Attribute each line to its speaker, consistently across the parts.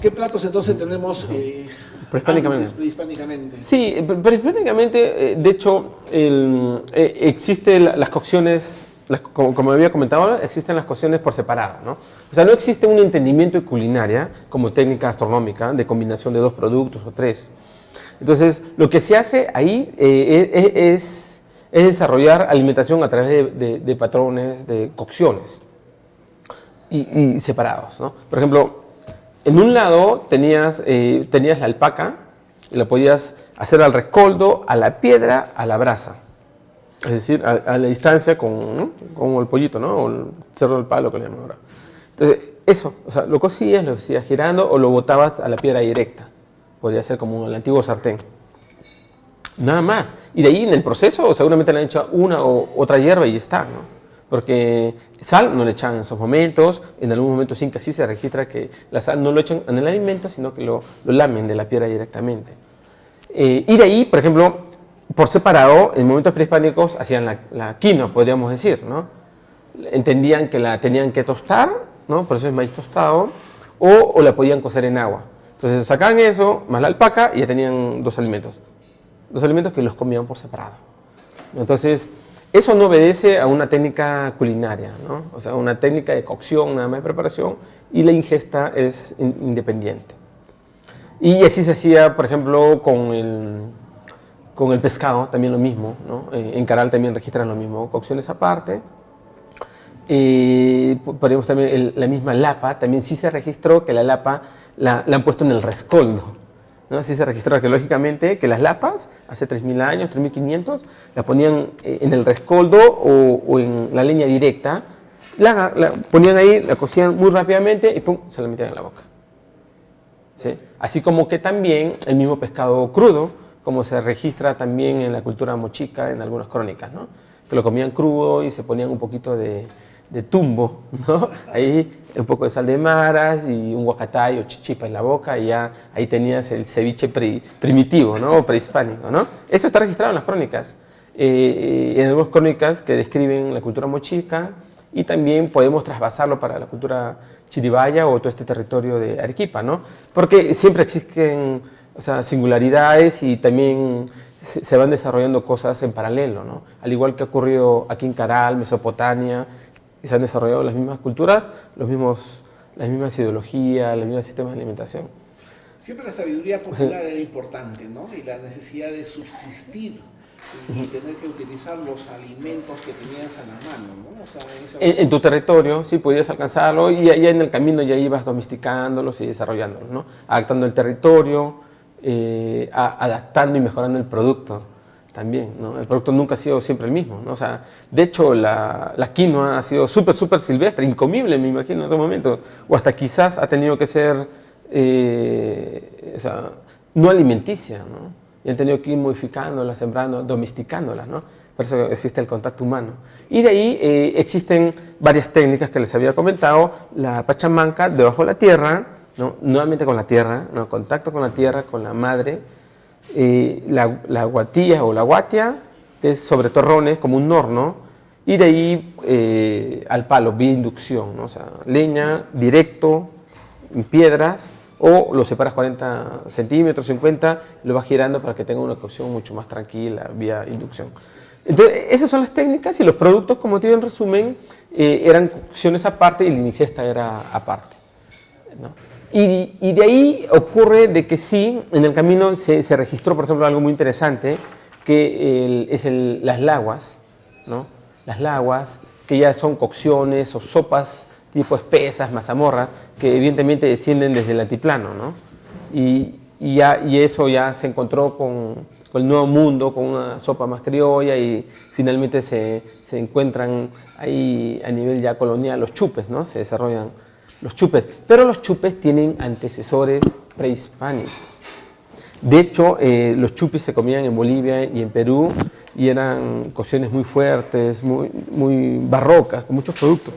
Speaker 1: ¿Qué platos entonces tenemos
Speaker 2: Prehispánicamente.
Speaker 1: antes, prehispánicamente?
Speaker 2: Sí, prehispánicamente, de hecho, existen las cocciones, como había comentado, existen las cocciones por separado, ¿no? O sea, no existe un entendimiento de culinaria como técnica astronómica de combinación de dos productos o tres. Entonces, lo que se hace ahí es desarrollar alimentación a través de patrones, de cocciones y separados, ¿no? Por ejemplo, en un lado tenías la alpaca y la podías hacer al rescoldo, a la piedra, a la brasa. Es decir, a la distancia con el pollito, ¿no? O el cerro del palo que le llaman ahora. Entonces, eso, o sea, lo cocías, lo hacías girando o lo botabas a la piedra directa. Podría ser como el antiguo sartén. Nada más. Y de ahí en el proceso seguramente le han hecho una o otra hierba y ya está, ¿no? Porque sal no le echan en esos momentos, en algún momento sí que sí se registra que la sal no lo echan en el alimento, sino que lo lamen de la piedra directamente. Y de ahí, por ejemplo, por separado, en momentos prehispánicos hacían la quinoa, podríamos decir, ¿no? Entendían que la tenían que tostar, ¿no? Por eso es maíz tostado, o la podían cocer en agua. Entonces sacaban eso, más la alpaca, y ya tenían dos alimentos que los comían por separado. Entonces, eso no obedece a una técnica culinaria, ¿no? O sea, una técnica de cocción, nada más de preparación, y la ingesta es independiente. Y así se hacía, por ejemplo, con el pescado, también lo mismo, ¿no? En Caral también registran lo mismo, cocciones aparte. Ponemos también la misma lapa, también sí se registró que la lapa la han puesto en el rescoldo, ¿no? Sí se registró arqueológicamente que las lapas, hace 3.000 años, 3.500, la ponían en el rescoldo o en la leña directa, la ponían ahí, la cocían muy rápidamente y pum, se la metían en la boca. ¿Sí? Así como que también el mismo pescado crudo, como se registra también en la cultura mochica, en algunas crónicas, ¿no? Que lo comían crudo y se ponían un poquito de tumbo, ¿no? Ahí un poco de sal de maras y un huacatay o chichipa en la boca y ya ahí tenías el ceviche primitivo, ¿no? O prehispánico, ¿no? Esto está registrado en las crónicas, en algunas crónicas que describen la cultura mochica y también podemos trasvasarlo para la cultura chiribaya o todo este territorio de Arequipa, ¿no? Porque siempre existen, o sea, singularidades y también se van desarrollando cosas en paralelo, ¿no? Al igual que ha ocurrido aquí en Caral, Mesopotamia, y se han desarrollado las mismas culturas, las mismas ideologías, los mismos sistemas de alimentación.
Speaker 1: Siempre la sabiduría popular era importante, ¿no? Y la necesidad de subsistir y tener que utilizar los alimentos que tenías a la mano, ¿no? O sea,
Speaker 2: en tu territorio, sí, podías alcanzarlo y allá en el camino ya ibas domesticándolos y desarrollándolos, ¿no? Adaptando el territorio, adaptando y mejorando el producto también, ¿no? El producto nunca ha sido siempre el mismo, ¿no? O sea, de hecho, la quinoa ha sido súper silvestre, incomible, me imagino, en ese momento, o hasta quizás ha tenido que ser, o sea, no alimenticia, ¿no? Y han tenido que ir modificándola, sembrando, domesticándola, ¿no? Por eso existe el contacto humano. Y de ahí existen varias técnicas que les había comentado, la pachamanca debajo de la tierra, ¿no? Nuevamente con la tierra, ¿no? Contacto con la tierra, con la madre, la guatilla o la guatia, que es sobre torrones, como un horno, y de ahí al palo, vía inducción, ¿no? O sea, leña, directo, en piedras, o lo separas 40 centímetros, 50, lo vas girando para que tenga una cocción mucho más tranquila, vía inducción. Entonces, esas son las técnicas y los productos, como te digo en resumen, eran cocciones aparte y la ingesta era aparte, ¿no? Y de ahí ocurre de que sí, en el camino se registró, por ejemplo, algo muy interesante, que las laguas, ¿no? Las laguas, que ya son cocciones o sopas tipo espesas, mazamorra, que evidentemente descienden desde el altiplano, ¿no? Y eso ya se encontró con el Nuevo Mundo, con una sopa más criolla y finalmente se encuentran ahí a nivel ya colonial los chupes, ¿no? Se desarrollan los chupes, pero los chupes tienen antecesores prehispánicos. De hecho, los chupes se comían en Bolivia y en Perú y eran cocciones muy fuertes, muy barrocas, con muchos productos.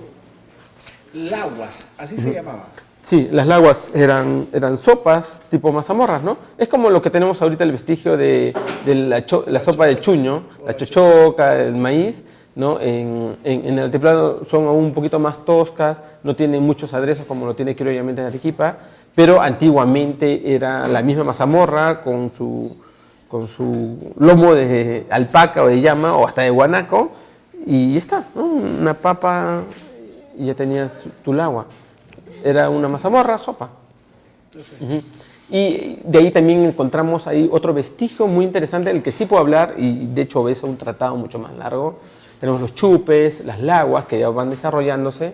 Speaker 1: Laguas, así se llamaban.
Speaker 2: Sí, las laguas eran sopas tipo mazamorras, ¿no? Es como lo que tenemos ahorita el vestigio de la sopa de chuño, la chochoca, el maíz, ¿no? En el altiplano son aún un poquito más toscas, no tienen muchos aderezos como lo tiene criollamente en Arequipa, pero antiguamente era la misma mazamorra con su lomo de alpaca o de llama o hasta de guanaco, y ya está, ¿no? Una papa y ya tenías tu lagua. Era una mazamorra, sopa. Uh-huh. Y de ahí también encontramos ahí otro vestigio muy interesante del que sí puedo hablar, y de hecho es un tratado mucho más largo. Tenemos los chupes, las laguas que ya van desarrollándose.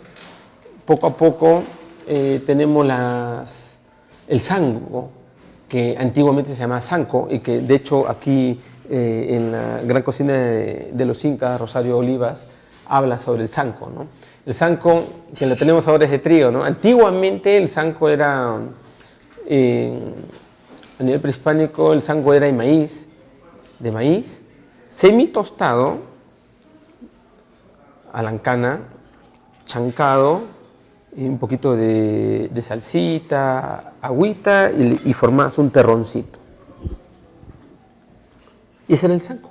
Speaker 2: Poco a poco tenemos el sango, que antiguamente se llamaba sanco, y que de hecho aquí en la gran cocina de los incas, Rosario Olivas, habla sobre el sanco, ¿no? El sanco, que lo tenemos ahora, es de trigo, ¿no? Antiguamente el sanco era, a nivel prehispánico, el sanco era de maíz, semi tostado, a la ancana, chancado, y un poquito de salsita, agüita, y formabas un terroncito. Y ese era el sanco.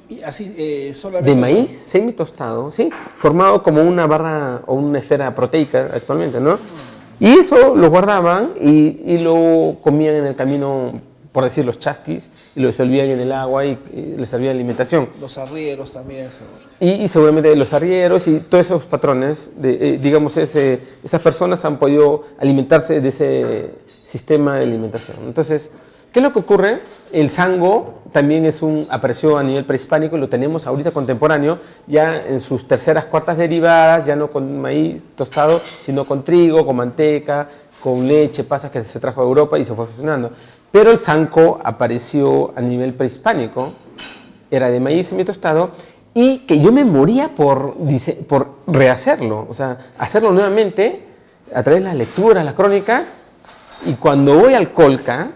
Speaker 1: Y así solamente...
Speaker 2: De maíz semi tostado, ¿sí? Formado como una barra o una esfera proteica actualmente, ¿no? Y eso lo guardaban y lo comían en el camino, por decir, los chasquis, y lo disolvían en el agua y les servía de alimentación.
Speaker 1: Los arrieros también, seguro.
Speaker 2: Y seguramente los arrieros y todos esos patrones, digamos, esas personas han podido alimentarse de ese sistema de alimentación. Entonces, ¿qué es lo que ocurre? El sango también apareció a nivel prehispánico, y lo tenemos ahorita contemporáneo, ya en sus terceras, cuartas derivadas, ya no con maíz tostado, sino con trigo, con manteca, con leche, pasas que se trajo de Europa y se fue fusionando. Pero el sanco apareció a nivel prehispánico, era de maíz semitostado, y que yo me moría por rehacerlo, o sea, hacerlo nuevamente a través de las lecturas, las crónicas, y cuando voy al Colca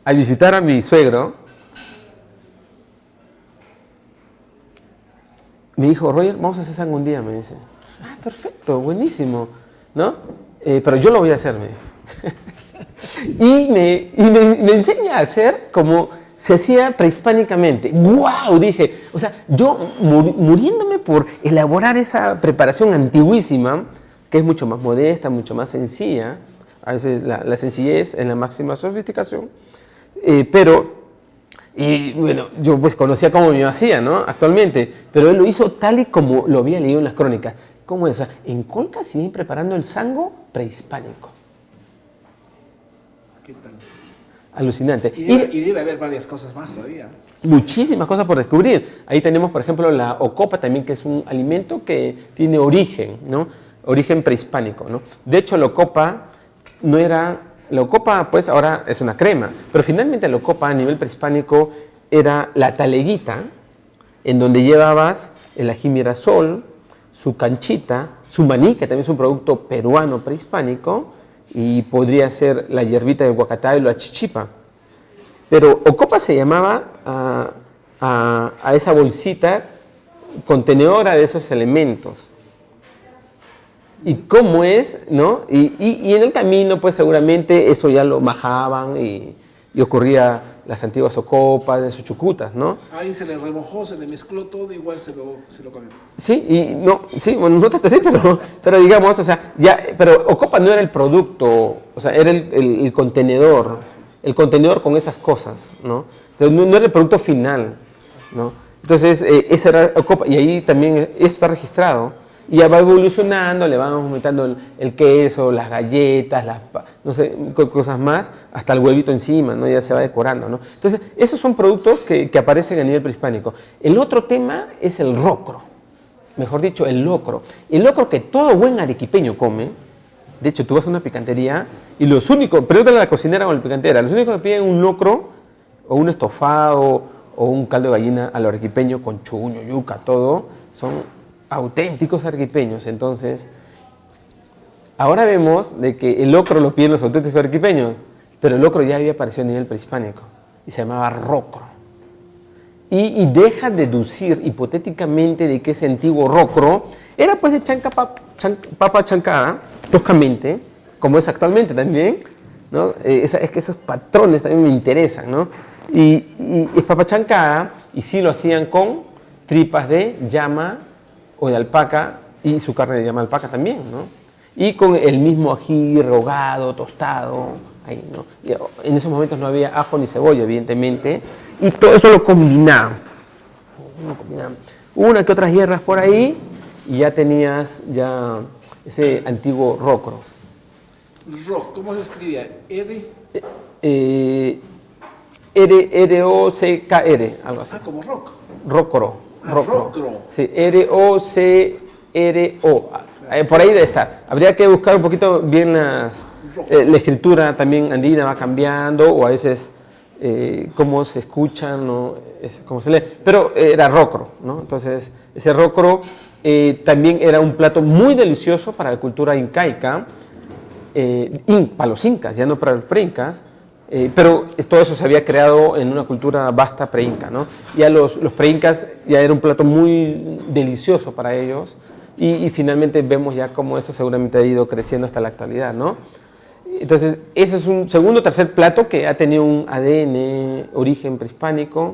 Speaker 2: a visitar a mi suegro, me dijo: Roger, vamos a hacer sango un día, me dice. Ah, perfecto, buenísimo, ¿no? Pero yo lo voy a hacer, me y me enseña a hacer como se hacía prehispánicamente. ¡Guau! Dije, o sea, yo muriéndome por elaborar esa preparación antiguísima, que es mucho más modesta, mucho más sencilla, a veces la sencillez en la máxima sofisticación, y bueno, yo pues conocía cómo me hacía, ¿no? Actualmente, pero él lo hizo tal y como lo había leído en las crónicas. ¿Cómo es? O sea, en Colca siguen preparando el sango prehispánico.
Speaker 1: ¿Qué tal?
Speaker 2: Alucinante.
Speaker 1: Y debe haber varias cosas más todavía.
Speaker 2: Muchísimas cosas por descubrir. Ahí tenemos, por ejemplo, la ocopa también, que es un alimento que tiene origen, ¿no? Origen prehispánico, ¿no? De hecho, la ocopa no era... La ocopa, pues, ahora es una crema, pero finalmente la ocopa a nivel prehispánico era la taleguita, en donde llevabas el ají mirasol, su canchita, su maní, que también es un producto peruano prehispánico, y podría ser la hierbita del huacatá y la chichipa. Pero ocopa se llamaba a esa bolsita contenedora de esos elementos. Y cómo es, ¿no? Y en el camino, pues seguramente eso ya lo majaban y ocurría las antiguas ocopas, de sus chucutas, ¿no?
Speaker 1: Ahí se le remojó, se le mezcló todo, igual se lo comió.
Speaker 2: Sí, y no, sí, bueno, no tanto así, pero digamos, o sea, pero ocopa no era el producto, o sea, era el contenedor, el contenedor con esas cosas, ¿no? Entonces no era el producto final, ¿no? Entonces, esa era ocopa, y ahí también esto está registrado. Y ya va evolucionando, le van aumentando el queso, las galletas, no sé, cosas más, hasta el huevito encima, ¿no? Ya se va decorando, ¿no? Entonces, esos son productos que aparecen a nivel prehispánico. El otro tema es el rocro, mejor dicho, el locro. El locro que todo buen arequipeño come. De hecho, tú vas a una picantería y los únicos, pregúntale a la cocinera o a la picantera, los únicos que piden un locro o un estofado o un caldo de gallina a lo arequipeño con chuño, yuca, todo, son auténticos arequipeños. Entonces, ahora vemos de que el locro lo piden los auténticos arequipeños, pero el locro ya había aparecido a nivel prehispánico y se llamaba rocro. Y deja deducir hipotéticamente de que ese antiguo rocro era pues de papa chancada, toscamente, como es actualmente también, ¿no? Es que esos patrones también me interesan, ¿no? Y es papa chancada, y sí lo hacían con tripas de llama o de alpaca, y su carne de llama alpaca también, ¿no? Y con el mismo ají rehogado, tostado, ahí, ¿no? Y en esos momentos no había ajo ni cebolla, evidentemente, y todo eso lo combinaba. Una que otras hierbas por ahí, y ya tenías ya ese antiguo rocro.
Speaker 1: Rock, ¿cómo se escribía? R.
Speaker 2: R-O-C-K-R, algo así.
Speaker 1: Ah, como rock.
Speaker 2: Rocro.
Speaker 1: Rocro.
Speaker 2: Sí, R-O-C-R-O. Por ahí debe estar. Habría que buscar un poquito bien la escritura también andina va cambiando, o a veces cómo se escucha, ¿no? Cómo se lee. Pero era rocro, ¿no? Entonces, ese rocro también era un plato muy delicioso para la cultura incaica, para los incas, ya no para los preincas. Pero todo eso se había creado en una cultura vasta preinca, ¿no? Ya los preincas ya era un plato muy delicioso para ellos y finalmente vemos ya cómo eso seguramente ha ido creciendo hasta la actualidad, ¿no? Entonces, ese es un segundo o tercer plato que ha tenido un ADN, origen prehispánico.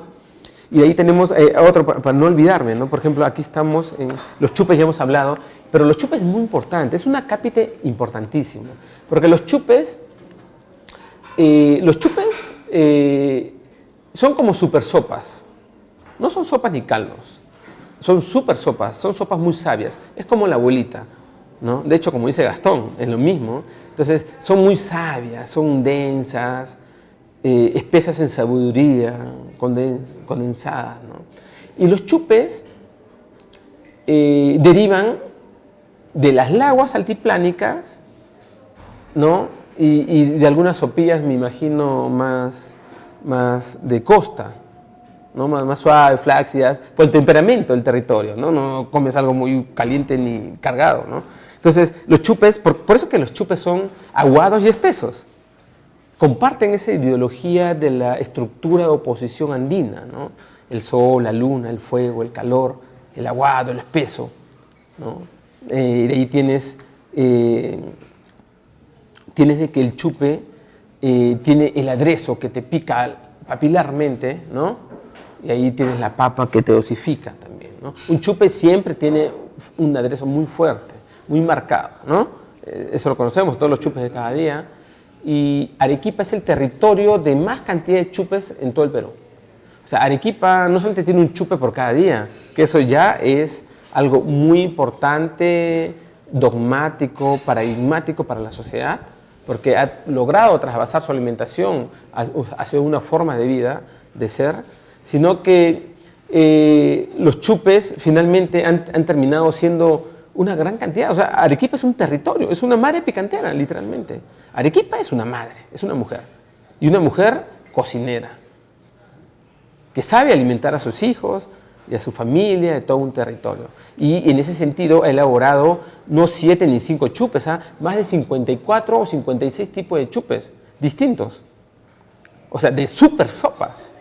Speaker 2: Y de ahí tenemos otro, para no olvidarme, ¿no? Por ejemplo, aquí estamos en los chupes, ya hemos hablado, pero los chupes es muy importante, es un acápite importantísimo, porque los chupes son como super sopas, no son sopas ni caldos, son super sopas, son sopas muy sabias, es como la abuelita, ¿no? De hecho, como dice Gastón, es lo mismo. Entonces, son muy sabias, son densas, espesas en sabiduría, condensadas, ¿no? Y los chupes derivan de las laguas altiplánicas, ¿no? Y de algunas sopillas, me imagino, más de costa, ¿no? Más suaves, flácidas, por el temperamento del territorio, ¿no? No comes algo muy caliente ni cargado, ¿no? Entonces, los chupes, por eso que los chupes son aguados y espesos, comparten esa ideología de la estructura de oposición andina, ¿no? El sol, la luna, el fuego, el calor, el aguado, el espeso, ¿no? De ahí tienes de que el chupe tiene el aderezo que te pica papilarmente, ¿no? Y ahí tienes la papa que te dosifica también, ¿no? Un chupe siempre tiene un aderezo muy fuerte, muy marcado, ¿no? Eso lo conocemos, todos los chupes de cada día. Y Arequipa es el territorio de más cantidad de chupes en todo el Perú. O sea, Arequipa no solamente tiene un chupe por cada día, que eso ya es algo muy importante, dogmático, paradigmático para la sociedad, porque ha logrado trasvasar su alimentación hacia una forma de vida, de ser, sino que los chupes finalmente han terminado siendo una gran cantidad. O sea, Arequipa es un territorio, es una madre picantera, literalmente. Arequipa es una madre, es una mujer, y una mujer cocinera, que sabe alimentar a sus hijos y a su familia, de todo un territorio. Y en ese sentido ha elaborado no 7 ni 5 chupes, más de 54 o 56 tipos de chupes distintos. O sea, de super sopas,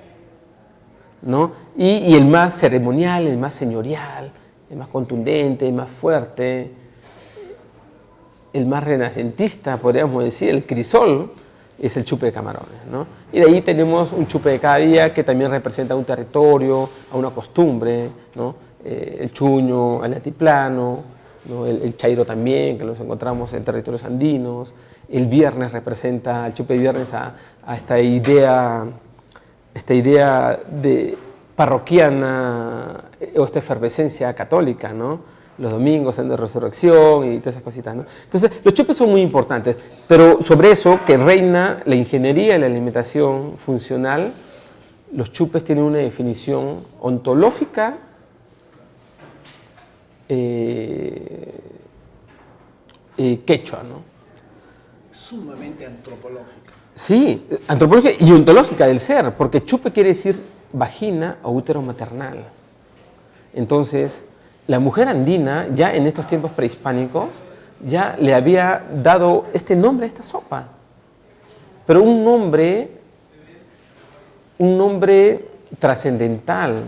Speaker 2: ¿no? Y el más ceremonial, el más señorial, el más contundente, el más fuerte, el más renacentista, podríamos decir, el crisol, es el chupe de camarones, ¿no? Y de ahí tenemos un chupe de cada día que también representa un territorio, a una costumbre, ¿no? El chuño, el altiplano, ¿no? El chairo también, que los encontramos en territorios andinos. El viernes representa, el chupe de viernes, a esta idea de parroquiana o esta efervescencia católica, ¿no? Los domingos en de resurrección y todas esas cositas, ¿no? Entonces, los chupes son muy importantes, pero sobre eso, que reina la ingeniería y la alimentación funcional, los chupes tienen una definición ontológica, quechua, ¿no?
Speaker 1: Sumamente antropológica.
Speaker 2: Sí, antropológica y ontológica del ser, porque chupe quiere decir vagina o útero maternal. Entonces, la mujer andina, ya en estos tiempos prehispánicos, ya le había dado este nombre a esta sopa. Pero un nombre trascendental,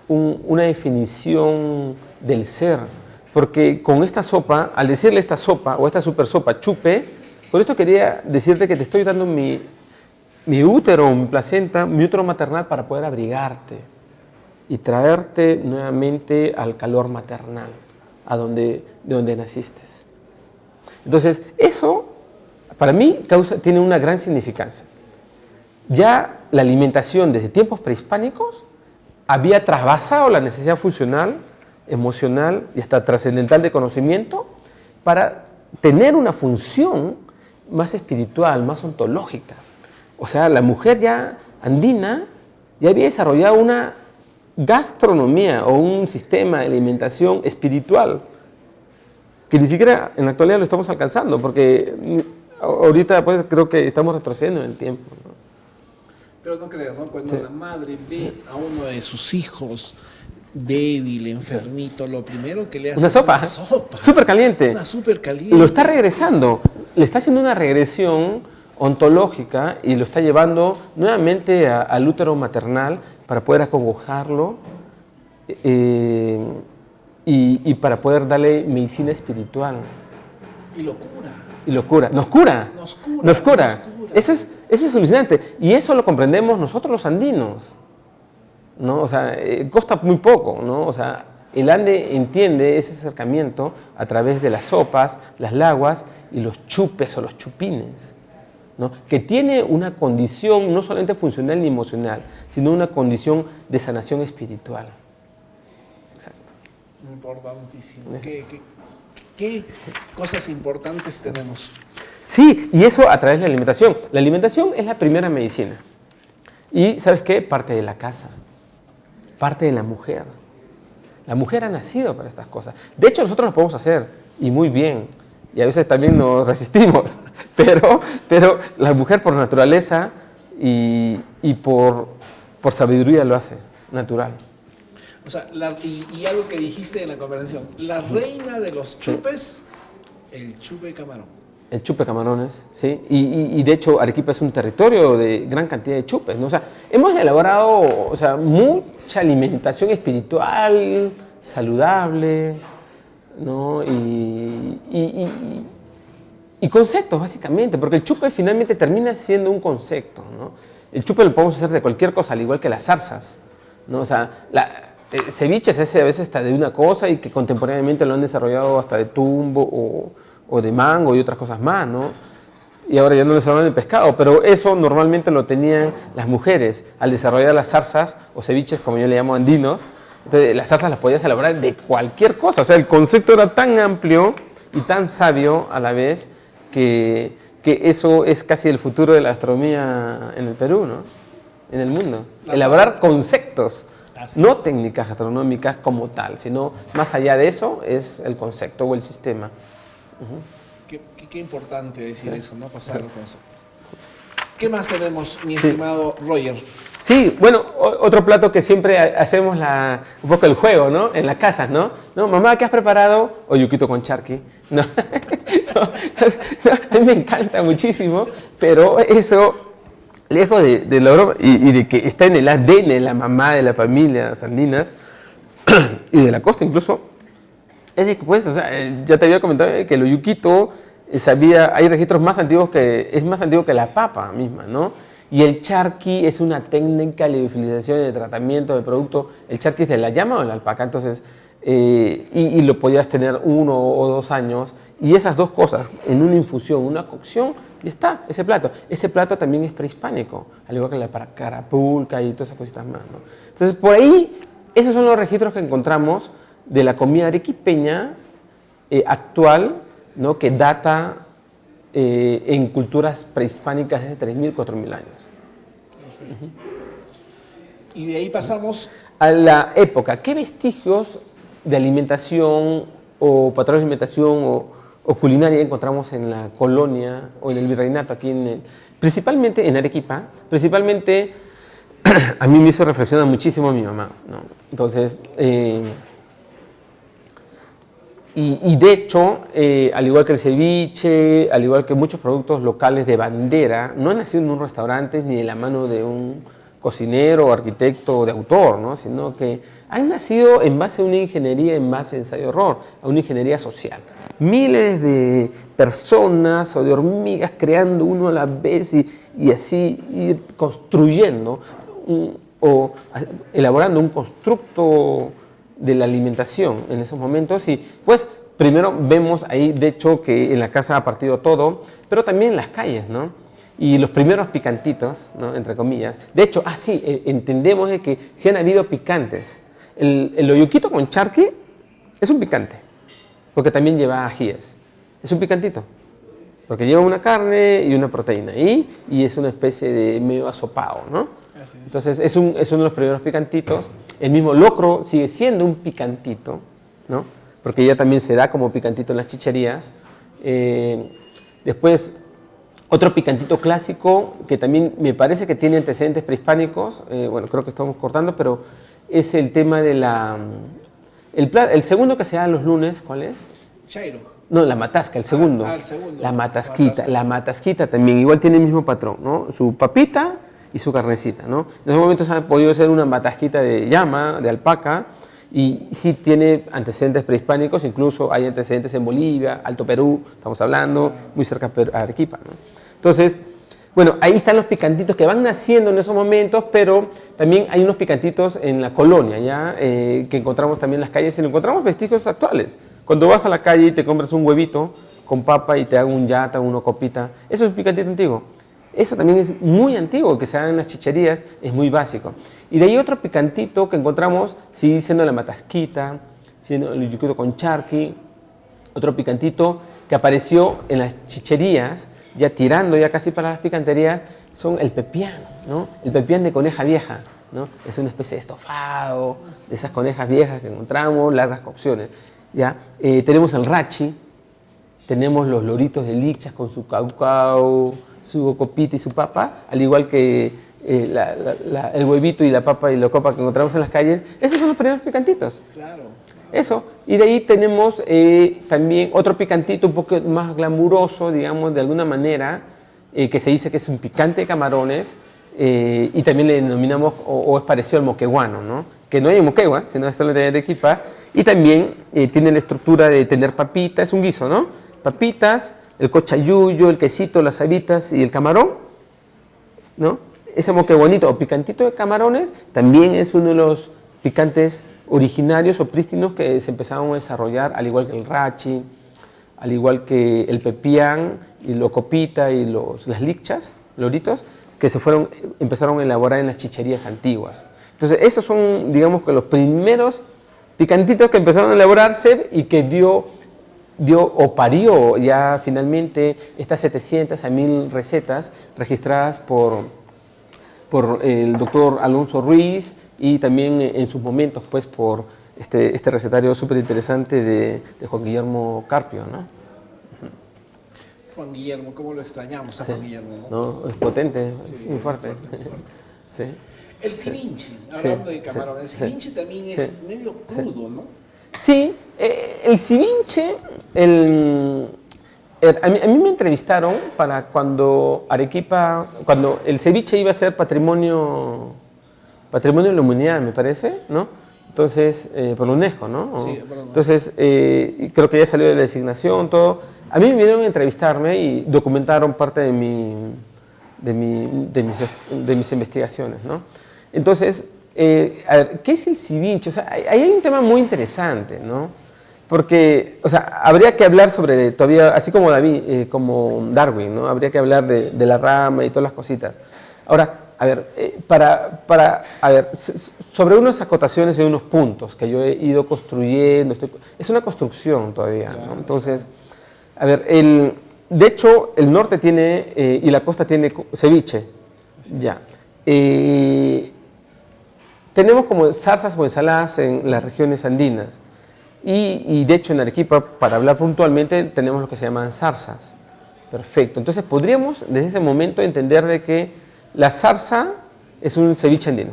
Speaker 2: una definición del ser. Porque con esta sopa, al decirle esta sopa o esta super sopa, chupe, por esto quería decirte que te estoy dando mi útero, mi placenta, mi útero maternal para poder abrigarte y traerte nuevamente al calor maternal, de donde naciste. Entonces, eso para mí tiene una gran significancia. Ya la alimentación desde tiempos prehispánicos había trasvasado la necesidad funcional, emocional y hasta trascendental de conocimiento para tener una función más espiritual, más ontológica. O sea, la mujer ya andina ya había desarrollado una gastronomía o un sistema de alimentación espiritual que ni siquiera en la actualidad lo estamos alcanzando, porque ahorita pues creo que estamos retrocediendo en el tiempo, ¿no?
Speaker 1: Pero no creas, ¿no? Cuando la madre ve a uno de sus hijos débil, enfermito, lo primero que le hace
Speaker 2: Una
Speaker 1: es
Speaker 2: sopa,
Speaker 1: una sopa.
Speaker 2: súper caliente.
Speaker 1: Una súper caliente.
Speaker 2: Lo está regresando, le está haciendo una regresión ontológica y lo está llevando nuevamente al útero maternal para poder acongojarlo y para poder darle medicina espiritual.
Speaker 1: Y lo cura.
Speaker 2: Y lo cura. Nos cura. Nos cura. Eso es alucinante. Y eso lo comprendemos nosotros los andinos, ¿no? O sea, cuesta muy poco, ¿no? O sea, el ande entiende ese acercamiento a través de las sopas, las laguas y los chupes o los chupines, ¿no? Que tiene una condición no solamente funcional ni emocional, sino una condición de sanación espiritual. Exacto.
Speaker 1: Importantísimo. ¿Qué cosas importantes tenemos?
Speaker 2: Sí, y eso a través de la alimentación. La alimentación es la primera medicina. Y, ¿sabes qué? Parte de la casa, parte de la mujer. La mujer ha nacido para estas cosas. De hecho, nosotros lo podemos hacer, y muy bien. Y a veces también nos resistimos. Pero la mujer por naturaleza y por sabiduría lo hace, natural.
Speaker 1: O sea, y algo que dijiste en la conversación, la reina de los chupes, el chupe camarón.
Speaker 2: El chupe camarones, ¿sí? Y de hecho Arequipa es un territorio de gran cantidad de chupes, ¿no? O sea, hemos elaborado, o sea, mucha alimentación espiritual, saludable, ¿no? Y conceptos, básicamente, porque el chupe finalmente termina siendo un concepto, ¿no? El chupe lo podemos hacer de cualquier cosa, al igual que las zarzas, ¿no? O sea, ceviches ese a veces está de una cosa y que contemporáneamente lo han desarrollado hasta de tumbo o de mango y otras cosas más, ¿no? Y ahora ya no les hablan de pescado, pero eso normalmente lo tenían las mujeres al desarrollar las zarzas o ceviches, como yo le llamo andinos. Entonces, las zarzas las podías elaborar de cualquier cosa, o sea, el concepto era tan amplio y tan sabio a la vez que eso es casi el futuro de la gastronomía en el Perú, ¿no? En el mundo. Elaborar conceptos. No técnicas gastronómicas como tal, sino más allá de eso es el concepto o el sistema.
Speaker 1: Qué importante decir eso, ¿no? Pasar los conceptos. ¿Qué más tenemos, mi estimado Roger?
Speaker 2: Sí, bueno, otro plato que siempre hacemos un poco el juego, ¿no? En las casas, ¿no? ¿No? Mamá, ¿qué has preparado? Oyuquito con charqui. No. A mí me encanta muchísimo, pero eso, lejos de la broma y de que está en el ADN de la mamá de la familia, las andinas, y de la costa incluso, es de que, pues, o sea, ya te había comentado que el oyuquito hay registros más antiguos es más antiguo que la papa misma, ¿no? Y el charqui es una técnica de liofilización y de tratamiento del producto. El charqui es de la llama o de la alpaca, entonces, y lo podías tener 1 o 2 años, y esas dos cosas, en una infusión, una cocción, y está ese plato. Ese plato también es prehispánico, al igual que la carapulca y todas esas cositas más, ¿no? Entonces, por ahí, esos son los registros que encontramos de la comida arequipeña actual, ¿no? Que data en culturas prehispánicas desde 3.000, 4.000 años.
Speaker 1: Perfecto. Y de ahí pasamos
Speaker 2: a la época. ¿Qué vestigios de alimentación o patrones de alimentación o culinaria encontramos en la colonia o en el virreinato aquí principalmente en Arequipa? Principalmente a mí me hizo reflexionar muchísimo mi mamá, ¿no? Entonces, y de hecho, al igual que el ceviche, al igual que muchos productos locales de bandera, no han nacido en un restaurante ni de la mano de un cocinero, arquitecto o de autor, ¿no? Sino que han nacido en base a una ingeniería, en base a ensayo-error, a una ingeniería social. Miles de personas o de hormigas creando uno a la vez y así ir construyendo o elaborando un constructo de la alimentación en esos momentos y pues primero vemos ahí, de hecho, que en la casa ha partido todo, pero también en las calles, ¿no? Y los primeros picantitos, ¿no? Entre comillas. De hecho, entendemos de que sí han habido picantes. El oyuquito con charqui es un picante, porque también lleva ajíes. Es un picantito, porque lleva una carne y una proteína ahí, y es una especie de medio asopado, ¿no?
Speaker 1: Así es.
Speaker 2: Entonces es uno de los primeros picantitos. El mismo locro sigue siendo un picantito, ¿no? Porque ya también se da como picantito en las chicherías. Después, otro picantito clásico que también me parece que tiene antecedentes prehispánicos, bueno, creo que estamos cortando, pero es el tema de el segundo que se da los lunes, ¿cuál es?
Speaker 1: Chairo.
Speaker 2: No, la matasca, el segundo.
Speaker 1: El segundo.
Speaker 2: La matasquita también, igual tiene el mismo patrón, ¿no? Su papita y su carnecita, ¿no? En esos momentos ha podido ser una matasquita de llama, de alpaca, y sí tiene antecedentes prehispánicos, incluso hay antecedentes en Bolivia, Alto Perú, estamos hablando, muy cerca a Arequipa, ¿no? Entonces, bueno, ahí están los picantitos que van naciendo en esos momentos, pero también hay unos picantitos en la colonia, ¿ya? Que encontramos también en las calles y encontramos vestigios actuales. Cuando vas a la calle y te compras un huevito con papa y te dan un yata, una copita, eso es un picantito antiguo. Eso también es muy antiguo, que se da en las chicherías, es muy básico. Y de ahí otro picantito que encontramos, sigue siendo la matasquita, siendo el yuquito con charqui, otro picantito que apareció en las chicherías, ya tirando ya casi para las picanterías, son el pepián, ¿no? El pepián de coneja vieja, ¿no? Es una especie de estofado, de esas conejas viejas que encontramos, largas cocciones, ¿ya? Tenemos el rachi, tenemos los loritos de lichas con su caucao, su copita y su papa, al igual que el huevito y la papa y la copa que encontramos en las calles. Esos son los primeros picantitos.
Speaker 1: Claro.
Speaker 2: Eso. Y de ahí tenemos también otro picantito un poco más glamuroso, digamos, de alguna manera, que se dice que es un picante de camarones, y también le denominamos, o es parecido al moqueguano, ¿no? Que no hay en Moquegua, sino es solo de Arequipa, y también tiene la estructura de tener papitas, es un guiso, ¿no? Papitas, el cochayuyo, el quesito, las habitas y el camarón, ¿no? Ese moqueguanito o picantito de camarones también es uno de los picantes originarios o prístinos que se empezaron a desarrollar, al igual que el rachi, al igual que el pepián y la copita y las lichas, loritos, que empezaron a elaborar en las chicherías antiguas. Entonces, esos son, digamos, que los primeros picantitos que empezaron a elaborarse y que dio o parió ya finalmente estas 700 a 1000 recetas registradas por el doctor Alonso Ruiz y también en sus momentos pues por este recetario súper interesante de Juan Guillermo Carpio, ¿no?
Speaker 1: Juan Guillermo, ¿cómo lo extrañamos a Juan Guillermo?
Speaker 2: No, es potente,
Speaker 1: Sí,
Speaker 2: muy fuerte.
Speaker 1: muy fuerte.
Speaker 2: Sí.
Speaker 1: El ceviche, hablando de camarón, el ceviche también es
Speaker 2: sí,
Speaker 1: medio crudo, ¿no?
Speaker 2: Sí, el ceviche, a mí me entrevistaron para cuando cuando el ceviche iba a ser patrimonio de la humanidad, me parece, ¿no? Entonces, por la UNESCO, ¿no?
Speaker 1: Sí, por la UNESCO.
Speaker 2: Entonces, creo que ya salió de la designación, todo. A mí me vinieron a entrevistarme y documentaron parte de mis investigaciones, ¿no? Entonces, a ver, ¿qué es el ceviche? O sea, ahí hay un tema muy interesante, ¿no? Porque, o sea, habría que hablar sobre todavía, así como como Darwin, ¿no? Habría que hablar de la rama y todas las cositas. Ahora, a ver, sobre unas acotaciones y unos puntos que yo he ido construyendo, es una construcción todavía, ¿no? Entonces, a ver, de hecho, el norte tiene, y la costa tiene ceviche, ya. Tenemos como zarzas o ensaladas en las regiones andinas. Y de hecho en Arequipa, para hablar puntualmente, tenemos lo que se llaman zarzas. Perfecto. Entonces podríamos desde ese momento entender de que la zarza es un ceviche andino.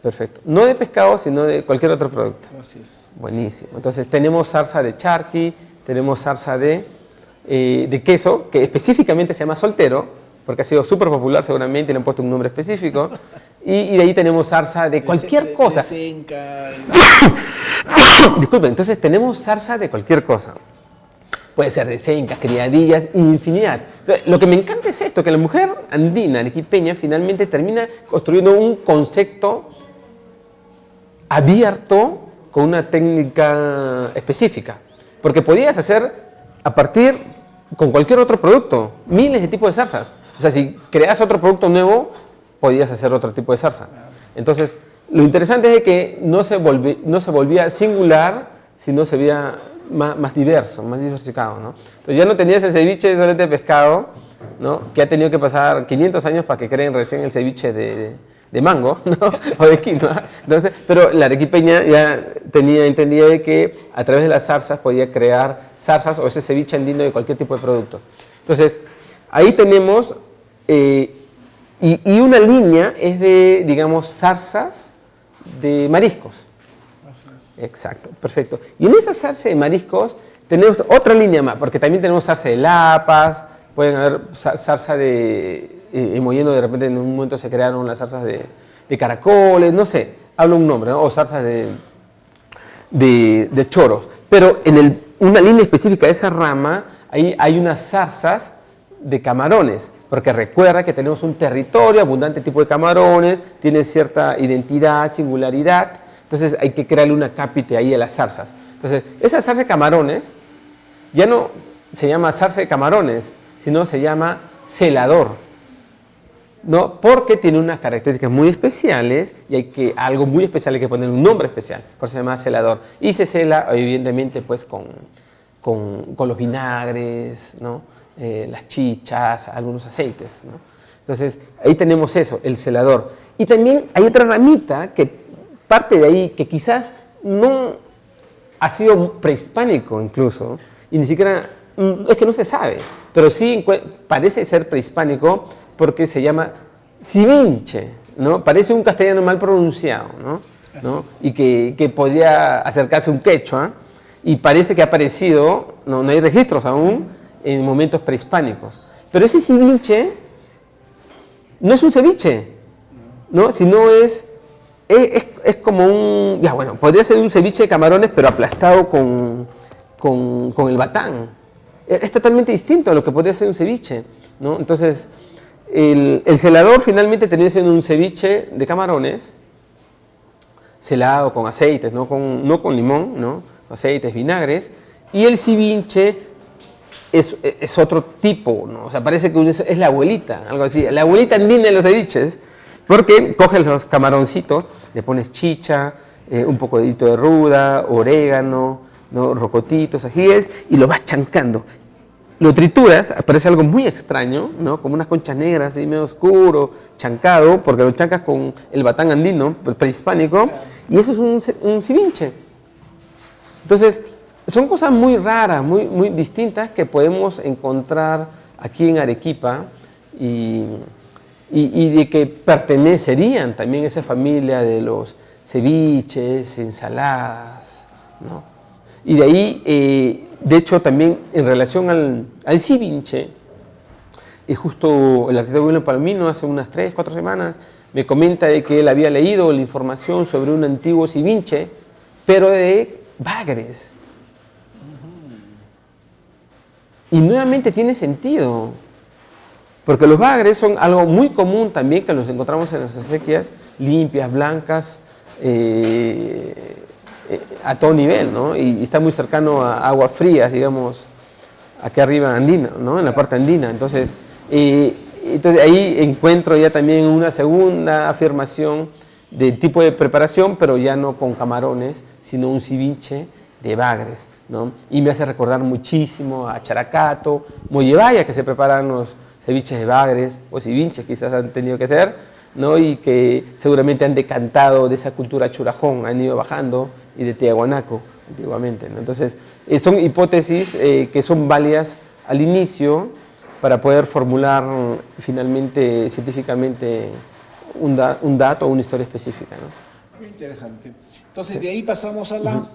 Speaker 2: Perfecto. No de pescado, sino de cualquier otro producto.
Speaker 1: Así es.
Speaker 2: Buenísimo. Entonces tenemos zarza de charqui, tenemos zarza de queso, que específicamente se llama soltero, porque ha sido súper popular seguramente y le han puesto un nombre específico. Y de ahí tenemos zarza de cualquier cosa. Disculpen, entonces tenemos zarza de cualquier cosa. Puede ser de sencas, criadillas, infinidad. Entonces, lo que me encanta es esto, que la mujer andina, arequipeña, finalmente termina construyendo un concepto abierto con una técnica específica. porque podías hacer a partir con cualquier otro producto, miles de tipos de zarzas. O sea, si creas otro producto nuevo, podías hacer otro tipo de zarza. Entonces, lo interesante es que no se volvía singular, sino se veía más diverso, más diversificado, ¿no? Entonces ya no tenías el ceviche solamente de pescado, ¿no? Que ha tenido que pasar 500 años para que creen recién el ceviche de mango, ¿no? O de quinoa. Entonces, pero la arequipeña ya entendía de que a través de las zarzas podía crear zarzas o ese ceviche andino de cualquier tipo de producto. Entonces, ahí tenemos, y una línea es de, digamos, zarzas de mariscos.
Speaker 1: Así es.
Speaker 2: Exacto, perfecto. Y en esa zarza de mariscos tenemos otra línea más, porque también tenemos zarza de lapas, pueden haber zarza de emollendo, de repente en un momento se crearon las zarzas de caracoles, no sé, hablo un nombre, ¿no? O zarzas de choros. Pero en una línea específica de esa rama, ahí hay unas zarzas de camarones, porque recuerda que tenemos un territorio, abundante tipo de camarones, tiene cierta identidad, singularidad, entonces hay que crearle una cápite ahí a las zarzas. Entonces, esa zarza de camarones ya no se llama zarza de camarones, sino se llama celador, ¿no? Porque tiene unas características muy especiales y algo muy especial hay que poner un nombre especial, por eso se llama celador. Y se cela, evidentemente, pues con los vinagres, ¿no? Las chichas, algunos aceites, ¿no? Entonces, ahí tenemos eso, el celador. Y también hay otra ramita que parte de ahí, que quizás no ha sido prehispánico incluso, y ni siquiera, es que no se sabe, pero sí parece ser prehispánico porque se llama civinche, ¿no? Parece un castellano mal pronunciado, ¿no? Y que podría acercarse a un quechua, y parece que ha aparecido, no hay registros aún, en momentos prehispánicos. Pero ese civinche no es un ceviche, ¿no? Sino es como un, ya bueno, podría ser un ceviche de camarones, pero aplastado con el batán. Es totalmente distinto a lo que podría ser un ceviche, ¿no? Entonces, el celador finalmente termina siendo un ceviche de camarones, celado con aceites, no con limón, ¿no? Aceites, vinagres, y el civinche es otro tipo, ¿no? O sea, parece que es la abuelita, algo así, la abuelita andina de los ceviches, porque coges los camaroncitos, le pones chicha, un poco de ruda, orégano, ¿no? Rocotitos, ajíes, y lo vas chancando. Lo trituras, parece algo muy extraño, ¿no? Como unas conchas negras, así medio oscuro, chancado, porque lo chancas con el batán andino, prehispánico, y eso es un civinche. Entonces, son cosas muy raras, muy distintas que podemos encontrar aquí en Arequipa y de que pertenecerían también a esa familia de los ceviches, ensaladas, ¿no? Y de ahí, de hecho, también en relación al civinche, justo el arquitecto William Palomino hace unas 3, 4 semanas me comenta de que él había leído la información sobre un antiguo civinche, pero de bagres. Y nuevamente tiene sentido, porque los bagres son algo muy común también que los encontramos en las acequias limpias, blancas, a todo nivel, ¿no? Y está muy cercano a aguas frías, digamos, aquí arriba andina, ¿no? En la parte andina. Entonces ahí encuentro ya también una segunda afirmación de tipo de preparación, pero ya no con camarones, sino un ceviche de bagres, ¿no? Y me hace recordar muchísimo a Characato, Mollevaya, que se preparan los ceviches de bagres, o ceviches quizás han tenido que ser, ¿no? Y que seguramente han decantado de esa cultura churajón, han ido bajando, y de Tiahuanaco antiguamente, ¿no? Entonces, son hipótesis que son válidas al inicio para poder formular finalmente, científicamente, un dato o una historia específica, ¿no?
Speaker 1: Muy interesante. Entonces, de ahí pasamos a la